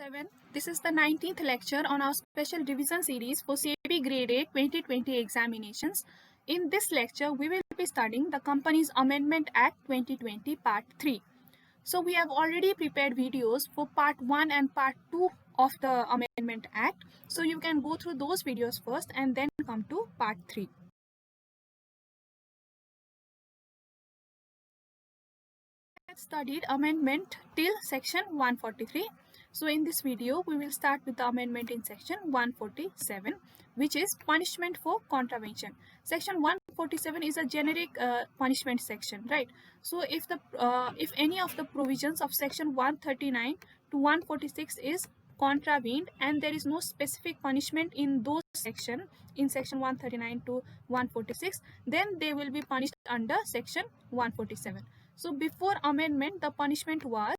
7. This is the 19th lecture on our special revision series for SEBI Grade A 2020 examinations. In this lecture, we will be studying the Companies Amendment Act 2020 Part 3. So we have already prepared videos for Part 1 and Part 2 of the Amendment Act. So you can go through those videos first and then come to Part 3. Studied amendment till section 143. So in this video we will start with the amendment in section 147, which is punishment for contravention. Section 147 is a generic punishment section, right? So if any of the provisions of section 139 to 146 is contravened and there is no specific punishment in those section in section 139 to 146, then they will be punished under section 147. So before amendment, the punishment was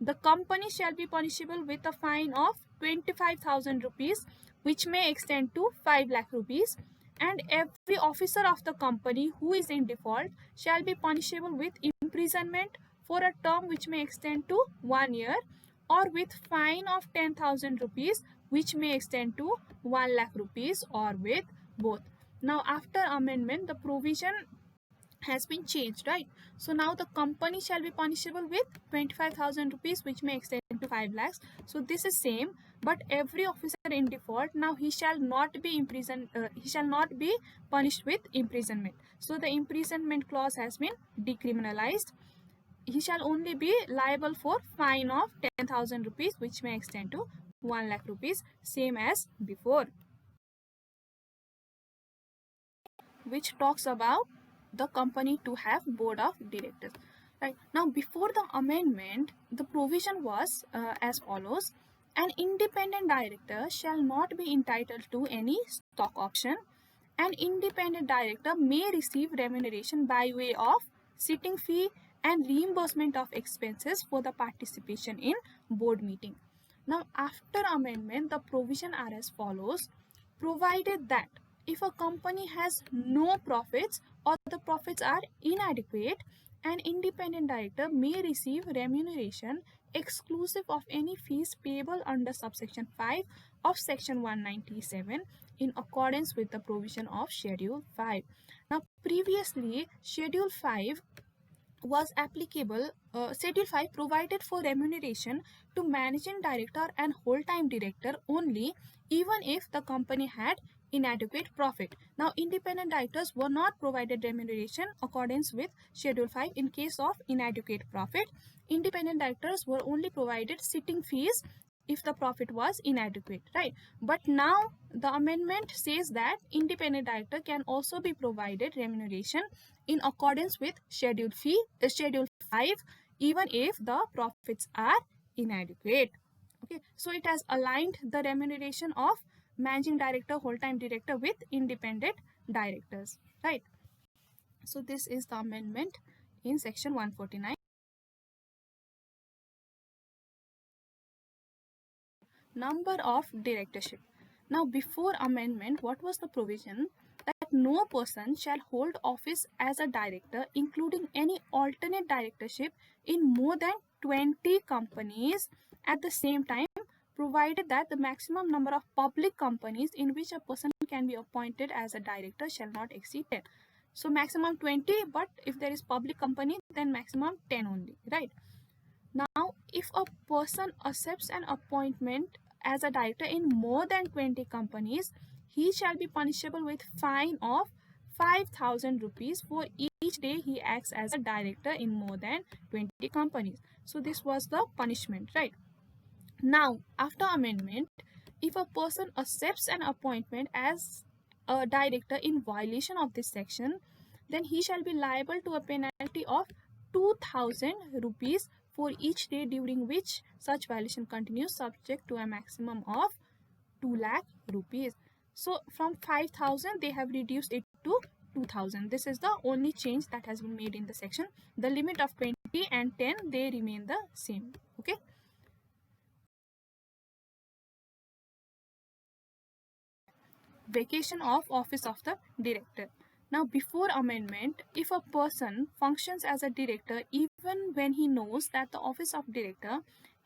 the company shall be punishable with a fine of 25,000 rupees, which may extend to 5 lakh rupees, and every officer of the company who is in default shall be punishable with imprisonment for a term which may extend to 1 year, or with fine of 10,000 rupees, which may extend to 1 lakh rupees, or with both. Now after amendment, the provision has been changed, right? So now the company shall be punishable with 25,000 rupees, which may extend to 5 lakhs. So this is same, but every officer in default, now he shall not be imprisoned, he shall not be punished with imprisonment. So the imprisonment clause has been decriminalized. He shall only be liable for fine of 10,000 rupees, which may extend to 1 lakh rupees, same as before, which talks about the company to have board of directors. Right now, before the amendment, the provision was as follows: an independent director shall not be entitled to any stock option. An independent director may receive remuneration by way of sitting fee and reimbursement of expenses for the participation in board meeting. Now after amendment, the provision are as follows: provided that if a company has no profits or the profits are inadequate, an independent director may receive remuneration exclusive of any fees payable under subsection 5 of section 197 in accordance with the provision of Schedule 5. Now previously, Schedule 5 was applicable. Schedule 5 provided for remuneration to managing director and whole-time director only, even if the company had inadequate profit. Now independent directors were not provided remuneration accordance with Schedule 5 in case of inadequate profit. Independent directors were only provided sitting fees if the profit was inadequate, right? But now the amendment says that independent director can also be provided remuneration in accordance with Schedule 5, even if the profits are inadequate. Okay, so it has aligned the remuneration of managing director, whole-time director with independent directors, right? So this is the amendment in section 149. Number of directorship. Now before amendment, what was the provision? That no person shall hold office as a director, including any alternate directorship, in more than 20 companies at the same time, provided that the maximum number of public companies in which a person can be appointed as a director shall not exceed 10. So maximum 20, but if there is public company, then maximum 10 only, right? Now, if a person accepts an appointment as a director in more than 20 companies, he shall be punishable with fine of 5,000 rupees for each day he acts as a director in more than 20 companies. So this was the punishment, right? Now, after amendment, if a person accepts an appointment as a director in violation of this section, then he shall be liable to a penalty of 2,000 rupees for each day during which such violation continues, subject to a maximum of 2 lakh rupees. So from 5,000 they have reduced it to 2,000. This is the only change that has been made in the section. The limit of 20 and 10, they remain the same. Okay. Vacation of office of the director. Now before amendment, if a person functions as a director even when he knows that the office of director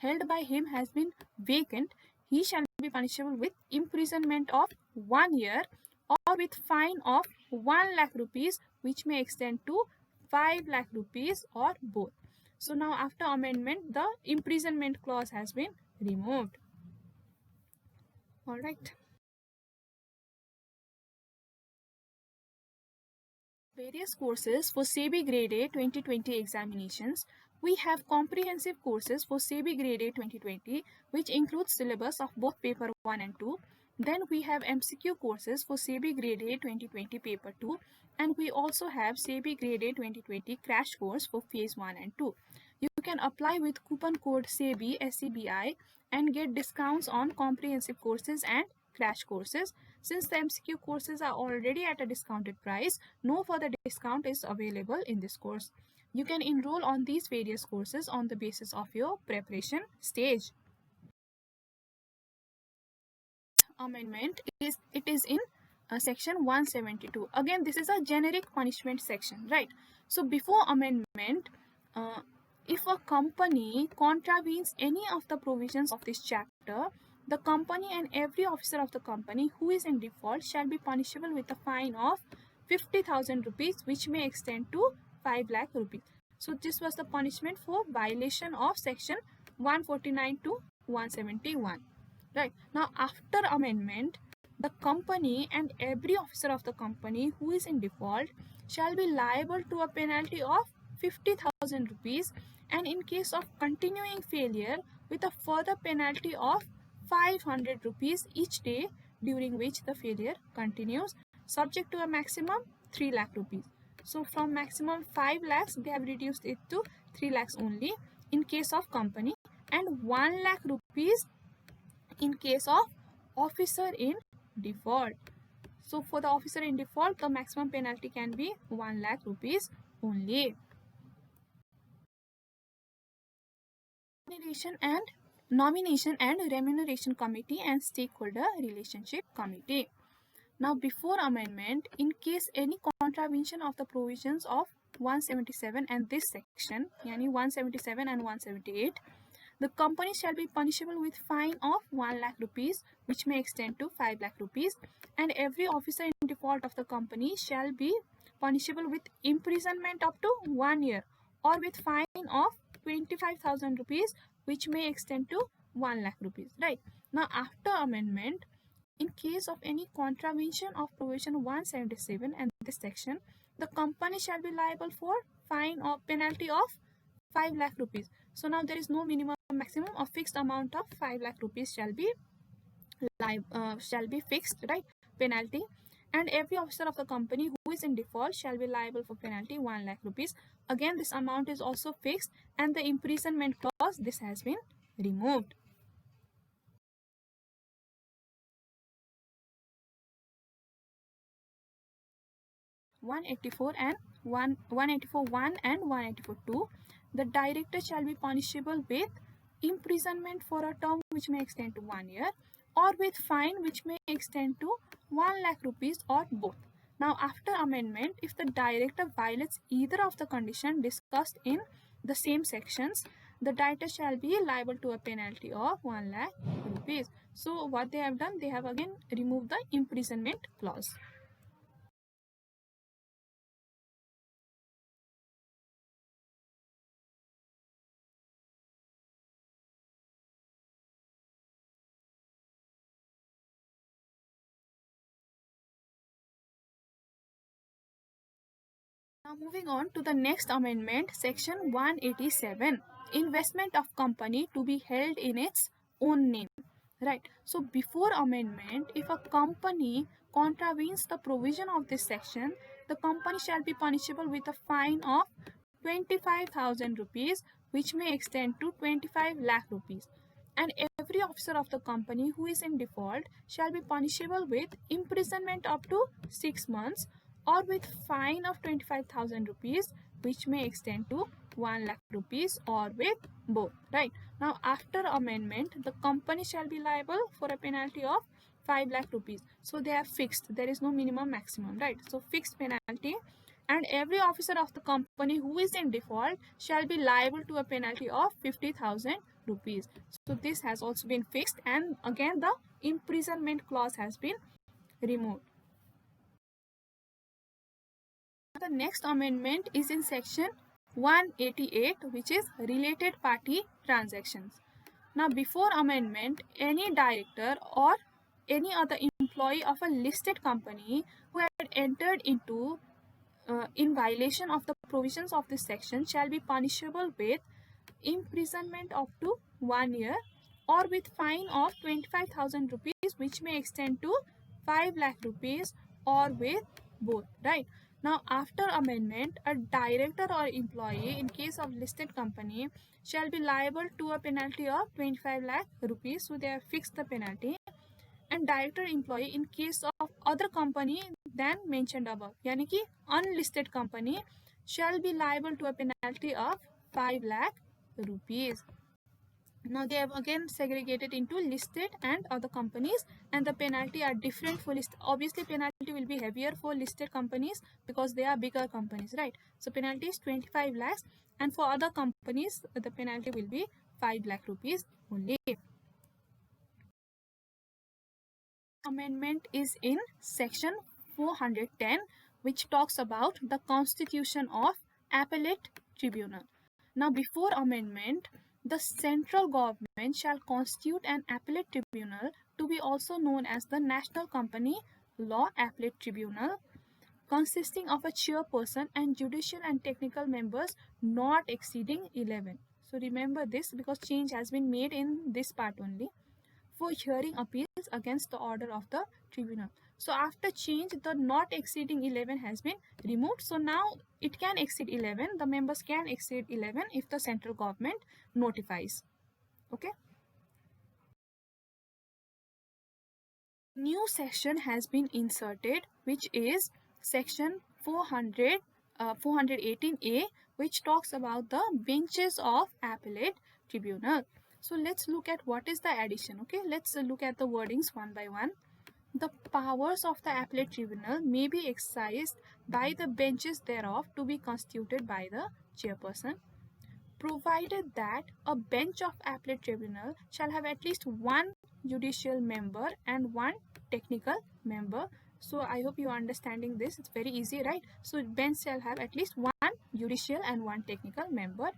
held by him has been vacant, he shall be punishable with imprisonment of 1 year or with fine of 1 lakh rupees, which may extend to 5 lakh rupees or both. So now after amendment, the imprisonment clause has been removed. All right. Various courses for SEBI Grade A 2020 examinations. We have comprehensive courses for SEBI Grade A 2020, which includes syllabus of both paper 1 and 2. Then we have MCQ courses for SEBI Grade A 2020 paper 2, and we also have SEBI Grade A 2020 crash course for phase 1 and 2. You can apply with coupon code SEBI SEBI and get discounts on comprehensive courses and crash courses. Since the MCQ courses are already at a discounted price, no further discount is available in this course. You can enroll on these various courses on the basis of your preparation stage. Amendment is in section 172. Again, this is a generic punishment section, right? So before amendment, if a company contravenes any of the provisions of this chapter, the company and every officer of the company who is in default shall be punishable with a fine of 50,000 rupees, which may extend to 5 lakh rupees. So this was the punishment for violation of section 149 to 171. Right. Now after amendment, the company and every officer of the company who is in default shall be liable to a penalty of 50,000 rupees, and in case of continuing failure, with a further penalty of 500 rupees each day during which the failure continues, subject to a maximum 3 lakh rupees. So from maximum 5 lakhs, they have reduced it to 3 lakhs only in case of company, and 1 lakh rupees in case of officer in default. So for the officer in default, the maximum penalty can be 1 lakh rupees only. Nomination and Remuneration Committee and Stakeholder Relationship Committee. Now before amendment, in case any contravention of the provisions of 177 and this section, yani 177 and 178, the company shall be punishable with fine of 1 lakh rupees, which may extend to 5 lakh rupees, and every officer in default of the company shall be punishable with imprisonment up to 1 year or with fine of 25,000 rupees, which may extend to 1 lakh rupees. Right. Now after amendment, in case of any contravention of provision 177 and this section, the company shall be liable for fine or penalty of 5 lakh rupees. So now there is no minimum maximum. A fixed amount of 5 lakh rupees shall be fixed, right, penalty, and every officer of the company who is in default shall be liable for penalty 1 lakh rupees. Again, this amount is also fixed, and the imprisonment clause, this has been removed. (184) and 184(1) and 184(2), the director shall be punishable with imprisonment for a term which may extend to 1 year or with fine which may extend to 1 lakh rupees or both. Now after amendment, if the director violates either of the conditions discussed in the same sections, the director shall be liable to a penalty of 1 lakh rupees. So what they have done, they have again removed the imprisonment clause. Now moving on to the next amendment, section 187, investment of company to be held in its own name. Right. So before amendment, if a company contravenes the provision of this section, the company shall be punishable with a fine of 25,000 rupees, which may extend to 25 lakh rupees. And every officer of the company who is in default shall be punishable with imprisonment up to 6 months or with fine of 25,000 rupees, which may extend to 1 lakh rupees or with both. Right. Now after amendment, the company shall be liable for a penalty of 5 lakh rupees. So they are fixed. There is no minimum maximum. Right. So fixed penalty, and every officer of the company who is in default shall be liable to a penalty of 50,000 rupees. So this has also been fixed, and again the imprisonment clause has been removed. The next amendment is in section 188, which is related party transactions. Now before amendment, any director or any other employee of a listed company who had entered into in violation of the provisions of this section shall be punishable with imprisonment up to 1 year or with fine of 25,000 rupees, which may extend to 5 lakh rupees, or with both, right? Now after amendment, a director or employee in case of listed company shall be liable to a penalty of 25 lakh rupees. So they have fixed the penalty. And director employee in case of other company than mentioned above, yani ki unlisted company, shall be liable to a penalty of 5 lakh rupees. Now they have again segregated into listed and other companies, and the penalty are different for listed. Obviously penalty will be heavier for listed companies because they are bigger companies, right? So penalty is 25 lakhs, and for other companies the penalty will be 5 lakh rupees only. Amendment is in section 410, which talks about the constitution of appellate tribunal. Now before amendment, the central government shall constitute an appellate tribunal, to be also known as the National Company Law Appellate Tribunal, consisting of a chairperson and judicial and technical members not exceeding 11. So remember this, because change has been made in this part only, for hearing appeals against the order of the tribunal. So after change, the not exceeding 11 has been removed. So now it can exceed 11. The members can exceed 11 if the central government notifies. Okay. New section has been inserted, which is section 418A, which talks about the benches of appellate tribunal. So let's look at what is the addition. Okay, let's look at the wordings one by one. The powers of the appellate tribunal may be exercised by the benches thereof to be constituted by the chairperson, provided that a bench of appellate tribunal shall have at least one judicial member and one technical member. So I hope you are understanding this. It's very easy, right? So bench shall have at least one judicial and one technical member.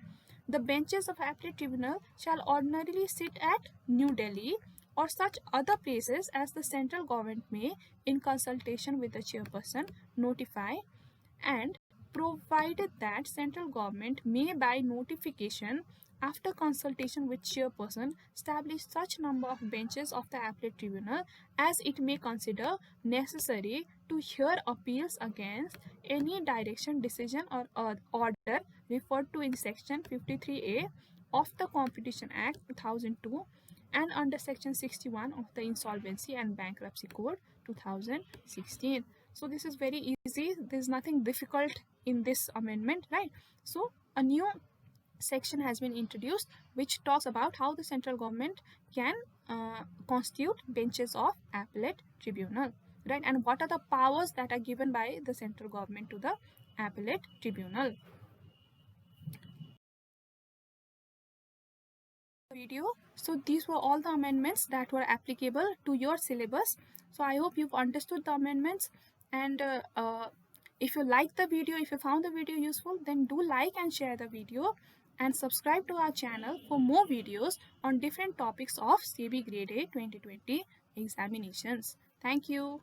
The benches of appellate tribunal shall ordinarily sit at New Delhi or such other places as the central government may, in consultation with the chairperson, notify, and provided that central government may by notification, after consultation with chairperson, establish such number of benches of the appellate tribunal as it may consider necessary to hear appeals against any direction, decision or order referred to in section 53A of the Competition Act 2002 and under section 61 of the Insolvency and Bankruptcy Code 2016. So this is very easy. There's nothing difficult in this amendment, right? So a new section has been introduced which talks about how the central government can constitute benches of appellate tribunal, right? And what are the powers that are given by the central government to the appellate tribunal. Video. So these were all the amendments that were applicable to your syllabus. So I hope you've understood the amendments, and if you like the video, if you found the video useful, then do like and share the video and subscribe to our channel for more videos on different topics of SEBI Grade A 2020 examinations. Thank you.